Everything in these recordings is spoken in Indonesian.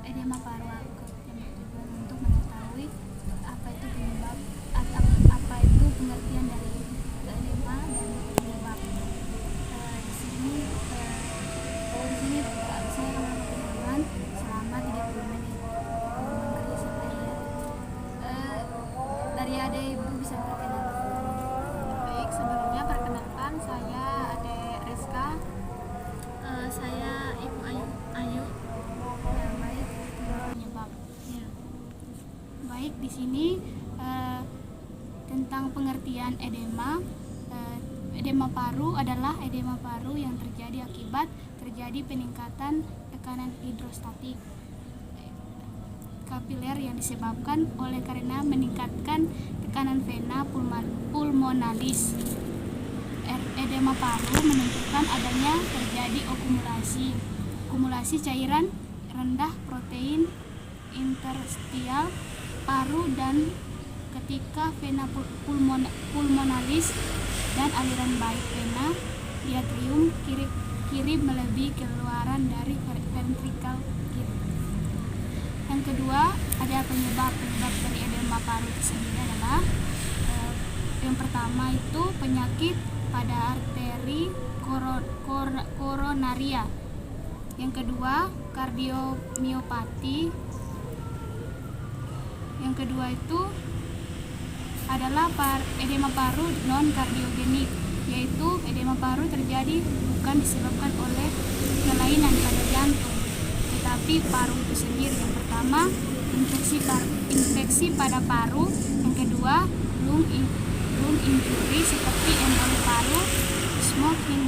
edema paru akut yang bertujuan untuk mengetahui apa itu penyebab atau apa itu pengertian dari edema dan penyebab. Di sini saya akan melakukan selama 30 menit. Memberi sampai dari Ade Ibu bisa perkenalkan. Baik, sebelumnya perkenalkan saya Ade Rizka. Saya Ibu Ayu. Baik, penyebab. Ya. Baik, di sini tentang pengertian edema. Edema paru adalah edema paru yang terjadi akibat terjadi peningkatan tekanan hidrostatik kapiler yang disebabkan oleh karena meningkatkan tekanan vena pulmonalis. Edema paru menunjukkan adanya terjadi akumulasi cairan rendah protein interstisial paru dan ketika vena pulmonalis dan aliran baik vena diatrium kiri melebihi keluaran dari ventrikel kiri. Yang kedua, ada penyebab dari edema paru itu sendiri adalah yang pertama itu penyakit pada arteri koronaria. Yang kedua, kardiomiopati. Yang kedua itu adalah edema paru non kardiogenik, yaitu edema paru terjadi bukan disebabkan oleh kelainan pada jantung, tetapi paru itu sendiri. Yang pertama, infeksi pada paru. Yang kedua, lung injury seperti emboli paru, smoke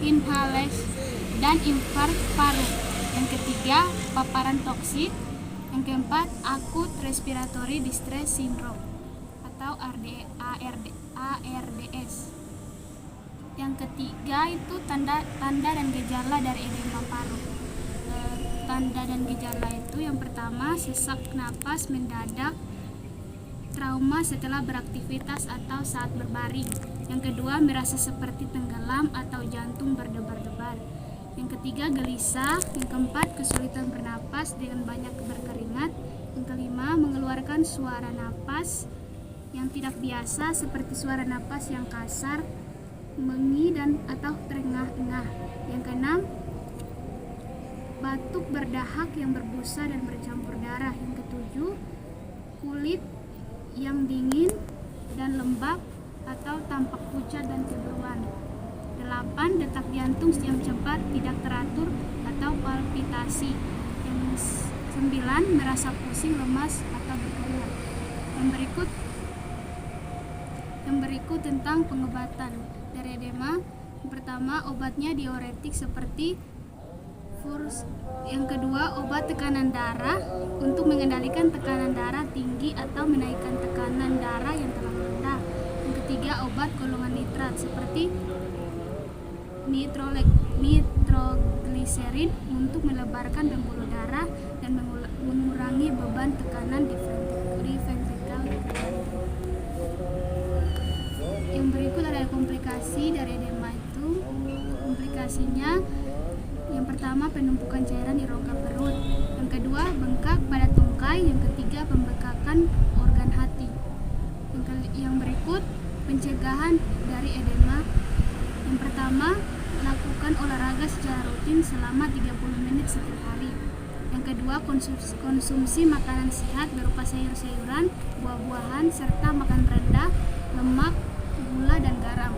inhalation dan infark paru. Yang ketiga, paparan toksik. Yang keempat, acute respiratory distress syndrome atau ARDS. Yang ketiga itu tanda dan gejala dari edema paru. Tanda dan gejala itu yang pertama, sesak napas mendadak, trauma setelah beraktivitas atau saat berbaring. Yang kedua, merasa seperti tenggelam atau jantung berdebar-debar. Yang ketiga, gelisah. Yang keempat, kesulitan bernapas dengan banyak berkeringat. Yang kelima, mengeluarkan suara napas yang tidak biasa seperti suara napas yang kasar, mengi dan atau terengah-engah. Yang keenam, batuk berdahak yang berbusa dan bercampur darah. Yang ketujuh, kulit yang dingin dan lembab atau tampak pucat dan keberuan. 8. Detak jantung yang cepat, tidak teratur atau palpitasi. Yang 9. Merasa pusing, lemas atau berkeringat. Yang berikut tentang pengobatan dari edema. Yang pertama, obatnya diuretik seperti furs. Yang kedua, obat tekanan darah untuk mengendalikan tekanan darah tinggi atau menaikkan tekanan darah yang terlalu rendah. Yang ketiga, obat golongan nitrat seperti nitrogliserin untuk melebarkan pembuluh darah dan mengurangi beban tekanan di ventrikel. Yang berikut adalah komplikasi dari edema itu. Komplikasinya, yang pertama, penumpukan cairan di rongga perut. Yang kedua, bengkak pada tungkai. Yang ketiga, pembekakan organ hati. Yang berikut pencegahan dari edema. Yang pertama, lakukan olahraga secara rutin selama 30 menit setiap hari. Yang kedua, konsumsi makanan sehat berupa sayur-sayuran, buah-buahan, serta makan rendah lemak, gula, dan garam.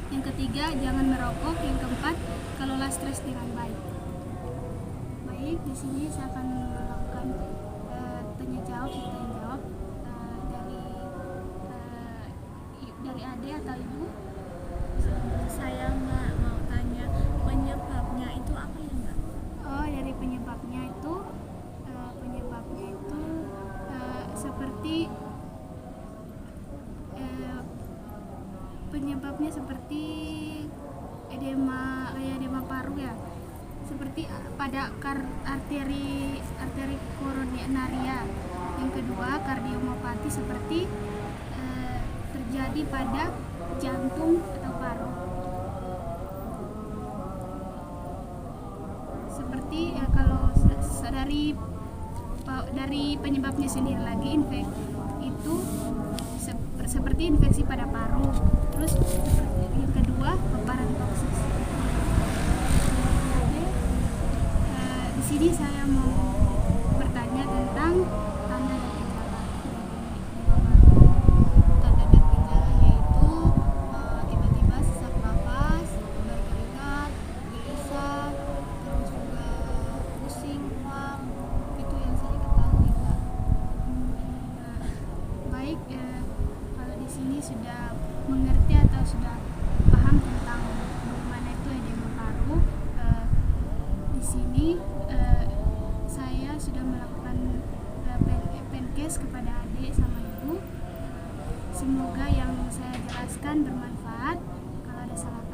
Yang ketiga, jangan merokok. Yang keempat, kelola stres dengan baik. Baik, di sini saya akan melakukan tanya jawab dari Ade atau Ibu. Saya mau tanya penyebabnya itu apa ya, Mbak? Dari penyebabnya itu seperti edema paru ya, seperti pada arteri koronaria. Yang kedua, kardiomiopati seperti terjadi pada jantung atau paru. Seperti kalau dari penyebabnya sendiri lagi itu seperti infeksi pada paru. Terus yang kedua paparan toksis. Di sini saya mau bertanya tentang tanda dan gejala demam paru. Tanda dan gejalanya itu tiba-tiba sesak napas, berkeringat, gelisah, terus juga pusing, mual. Itu yang saya ketahui, Kak. Baik, kalau di sini sudah mengerti atau sudah paham tentang bagaimana itu edema paru, di sini saya sudah melakukan penkes kepada adik sama ibu. Semoga yang saya jelaskan bermanfaat. Kalau ada salah